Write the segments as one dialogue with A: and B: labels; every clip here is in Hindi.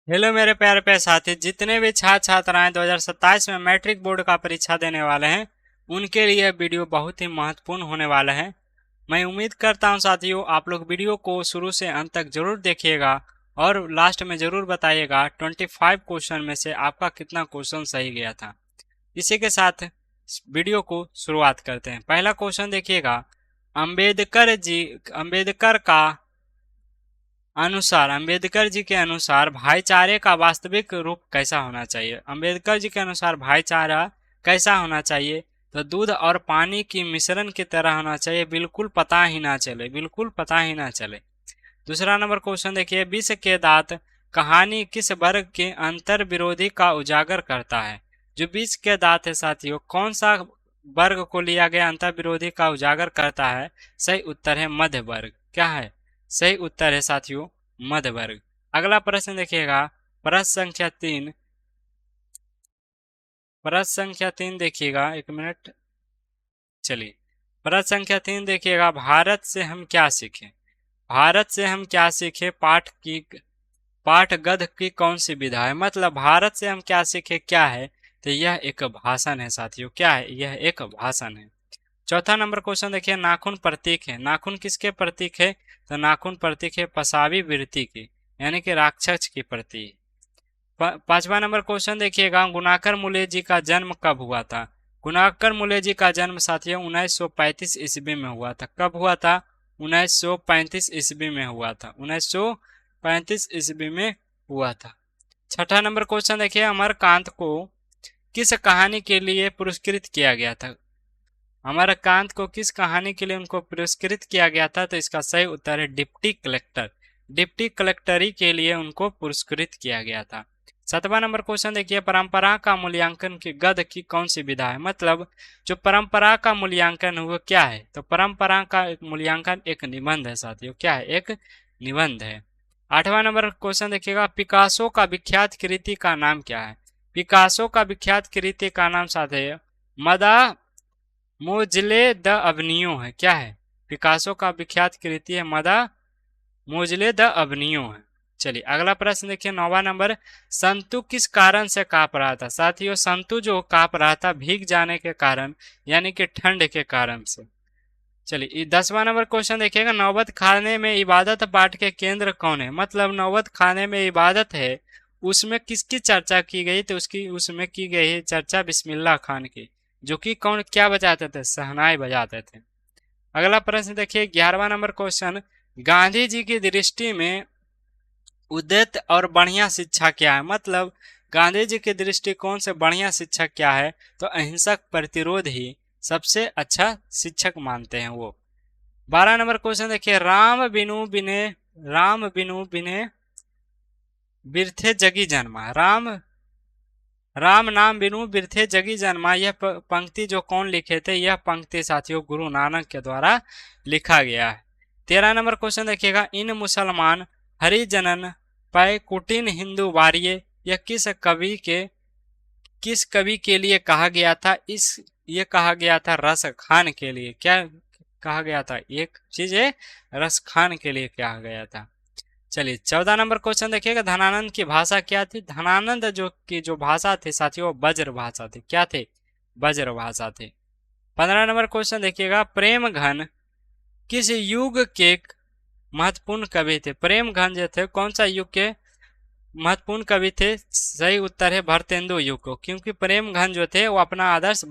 A: हेलो मेरे प्यारे प्यारे साथी, जितने भी छात्र छात्राएं 2027 में मैट्रिक बोर्ड का परीक्षा देने वाले हैं उनके लिए वीडियो बहुत ही महत्वपूर्ण होने वाला है। मैं उम्मीद करता हूं साथियों आप लोग वीडियो को शुरू से अंत तक जरूर देखिएगा और लास्ट में जरूर बताइएगा 25 क्वेश्चन में से आपका कितना क्वेश्चन सही गया था। इसी के साथ वीडियो को शुरुआत करते हैं। पहला क्वेश्चन देखिएगा, अंबेडकर का अनुसार अंबेडकर जी के अनुसार भाईचारे का वास्तविक रूप कैसा होना चाहिए। अंबेडकर जी के अनुसार भाईचारा कैसा होना चाहिए? तो दूध और पानी की मिश्रण की तरह होना चाहिए, बिल्कुल पता ही ना चले, बिल्कुल पता ही ना चले। दूसरा नंबर क्वेश्चन देखिए, विष के दांत कहानी किस वर्ग के अंतर विरोधी का उजागर करता है। जो विष के दांत है साथियों, कौन सा वर्ग को लिया गया अंतर विरोधी का उजागर करता है? सही उत्तर है मध्य वर्ग। क्या है सही उत्तर? है साथियों मध्य वर्ग। अगला प्रश्न देखिएगा, प्रश्न संख्या 3 देखिएगा, एक मिनट चलिए। प्रश्न संख्या 3 देखिएगा, भारत से हम क्या सीखें। भारत से हम क्या सीखे पाठ गद्य की कौन सी विधा है। मतलब भारत से हम क्या सीखे क्या है? तो यह एक भाषण है साथियों। क्या है? यह एक भाषण है। चौथा नंबर क्वेश्चन देखिए, नाखून प्रतीक है। नाखून किसके प्रतीक है? तो नाखून प्रतीक है पसावी वृत्ति की, यानी कि राक्षस की प्रतीक। पांचवा नंबर क्वेश्चन देखिएगा, गुणाकर मूल्य जी का जन्म कब हुआ था। गुणाकर मूल्य जी का जन्म साथियों 1935 ईस्वी में हुआ था। कब हुआ था? 1935 ईस्वी में हुआ था। 1935 ईस्वी में हुआ था। छठा नंबर क्वेश्चन देखिए, अमरकांत को किस कहानी के लिए पुरस्कृत किया गया था। अमरकांत को किस कहानी के लिए उनको पुरस्कृत किया गया था? तो इसका सही उत्तर है डिप्टी कलेक्टर। डिप्टी कलेक्टरी के लिए उनको पुरस्कृत किया गया था। सातवां नंबर क्वेश्चन देखिए, परंपरा का मूल्यांकन की गद्य की कौन सी विधा है। मतलब जो परंपरा का मूल्यांकन हुआ क्या है? तो परंपरा का मूल्यांकन एक निबंध है साथियों। क्या है? एक निबंध है। आठवां नंबर क्वेश्चन देखिएगा, पिकासो का विख्यात कृति का नाम क्या है। पिकासो का विख्यात कृति का नाम साथियों मदा मोजले द अवनियो है। क्या है? पिकासो का विख्यात कृति है मदा मोजले द अवनियो है। चलिए अगला प्रश्न देखिए, 9वां नंबर, संतु किस कारण से कांप रहा था। साथियों संतु जो कांप रहा था भीग जाने के कारण, यानी कि ठंड के कारण से। चलिए 10वां नंबर क्वेश्चन देखिएगा, नौबत खाने में इबादत पाठ के केंद्र कौन है। मतलब नौबत खाने में इबादत है, उसमें किसकी चर्चा की गई? तो उसमें की गई है चर्चा बिस्मिल्लाह खान की, जो कि कौन क्या बजाते थे? शहनाई बजाते थे। अगला प्रश्न देखिए 11वां नंबर क्वेश्चन, गांधी जी की दृष्टि में उद्यत और बढ़िया शिक्षा क्या है। मतलब गांधी जी के दृष्टिकोण से बढ़िया शिक्षक क्या है? तो अहिंसक प्रतिरोध ही सबसे अच्छा शिक्षक मानते हैं वो। 12 नंबर क्वेश्चन देखिए, राम बिनु बिने बिरथे जगी जन्मा। राम नाम बिनु बिरथे जगी जन्मा, यह पंक्ति जो कौन लिखे थे? यह पंक्ति साथियों गुरु नानक के द्वारा लिखा गया है। 13 नंबर क्वेश्चन देखिएगा, इन मुसलमान हरिजनन पै कुटिन हिंदू वारिये, यह किस कवि के लिए कहा गया था? ये कहा गया था रस खान के लिए। क्या कहा गया था? एक चीज है रस खान के लिए कहा गया था। चलिए 14 नंबर क्वेश्चन देखिएगा, धनानंद की भाषा क्या थी। धनानंद जो भाषा थी साथियों वज्र भाषा थी। क्या थे? वज्र भाषा थे। 15 नंबर क्वेश्चन देखिएगा, प्रेम घन किस युग के महत्वपूर्ण कवि थे। प्रेम घन जो थे कौन सा युग के महत्वपूर्ण कवि थे? सही उत्तर है भरतेंदु युग को, क्योंकि प्रेम घन जो थे वो अपना आदर्श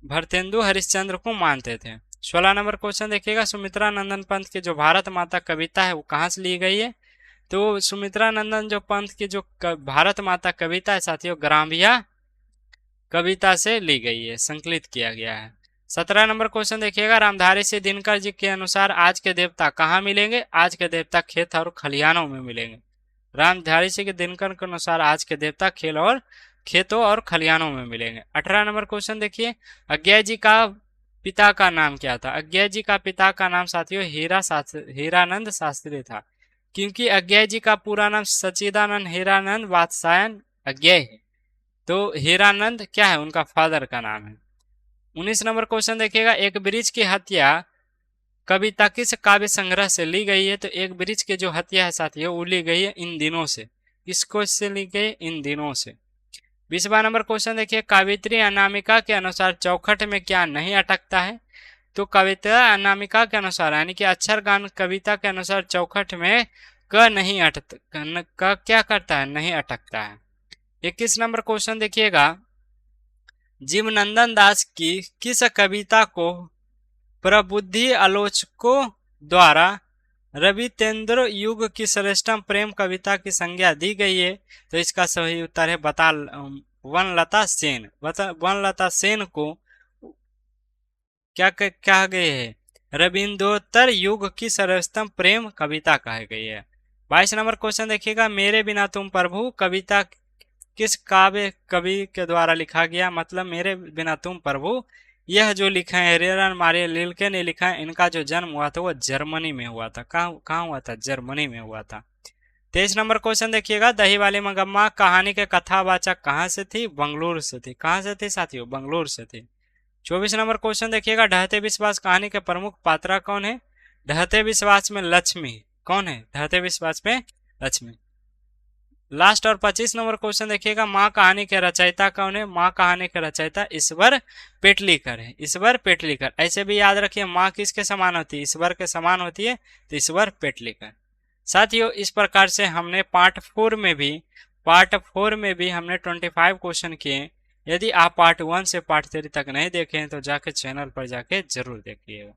A: भरतेंदु हरिश्चंद्र को मानते थे। 16 नंबर क्वेश्चन देखिएगा, सुमित्रा नंदन पंत की जो भारत माता कविता है वो कहाँ से ली गई है। तो सुमित्रा नंदन जो पंत की जो भारत माता कविता है साथियों ग्राम्या कविता से ली गई है, संकलित किया गया है। 17 नंबर क्वेश्चन देखिएगा, रामधारी सिंह दिनकर जी के अनुसार आज के देवता कहाँ मिलेंगे। आज के देवता खेत और खलिहानों में मिलेंगे। रामधारी सिंह दिनकर के अनुसार आज के देवता खेतों और खलिहानों में मिलेंगे। 18 नंबर क्वेश्चन देखिए, अज्ञा जी का पिता का नाम क्या था। अज्ञा जी का पिता का नाम साथियों हीरानंद शास्त्री था, क्योंकि अज्ञा जी का पूरा नाम सच्चिदानंद हीरानंद वात्स्यायन अज्ञा है। तो हीरानंद क्या है? उनका फादर का नाम है। 19 नंबर क्वेश्चन देखिएगा, एक वृक्ष की हत्या कविता किस काव्य संग्रह से ली गई है। तो एक वृक्ष की जो हत्या है साथियों वो ली गई है इन दिनों से। इसको इससे ली गई इन दिनों से। 20वां नंबर क्वेश्चन देखिए, कवित्री अनामिका के अनुसार चौखट में क्या नहीं अटकता है? तो कविता अनामिका के अनुसार यानी कि अक्षर गान कविता के अनुसार चौखट में क नहीं क क्या करता है? नहीं अटकता है। 21 नंबर क्वेश्चन देखिएगा, जीवनंदन दास की किस कविता को प्रबुद्धि आलोचकों द्वारा रवितेंद्र युग की श्रेष्ठतम प्रेम कविता की संज्ञा दी गई है? तो इसका सही उत्तर है वनलता सेन। वनलता सेन को क्या कहा गया है? रविंद्रोत्तर युग की सर्वोत्तम प्रेम कविता कही गई है। 22 नंबर क्वेश्चन देखिएगा, मेरे बिना तुम प्रभु कविता किस काव्य कवि के द्वारा लिखा गया? मतलब मेरे बिना तुम प्रभु यह जो लिखा है रेरन मारिया रिल्के ने लिखा है। इनका जो जन्म हुआ था वो जर्मनी में हुआ था। कहाँ हुआ था? जर्मनी में हुआ था। 23 नंबर क्वेश्चन देखिएगा, दही वाली मगम्मा कहानी के कथावाचक कहाँ से थी? बंगलुरु से थी। कहाँ से थी साथियों? बंगलुरु से थी। 24 नंबर क्वेश्चन देखिएगा, ढहते विश्वास कहानी के प्रमुख पात्रा कौन है? ढहते विश्वास में लक्ष्मी। कौन है ढहते विश्वास में? लक्ष्मी। लास्ट और 25 नंबर क्वेश्चन देखिएगा, माँ कहानी के रचयिता कौन है? माँ कहानी के रचयिता ईश्वर पेटलीकर है। ईश्वर पेटलीकर। ऐसे भी याद रखिए, माँ किसके समान होती है? ईश्वर के समान होती है, तो ईश्वर पेटलीकर। साथियों, इस प्रकार से हमने पार्ट 4 में भी हमने 25 क्वेश्चन किए। यदि आप पार्ट 1 से पार्ट 3 तक नहीं देखे हैं तो जाके चैनल पर जाके जरूर देखिएगा।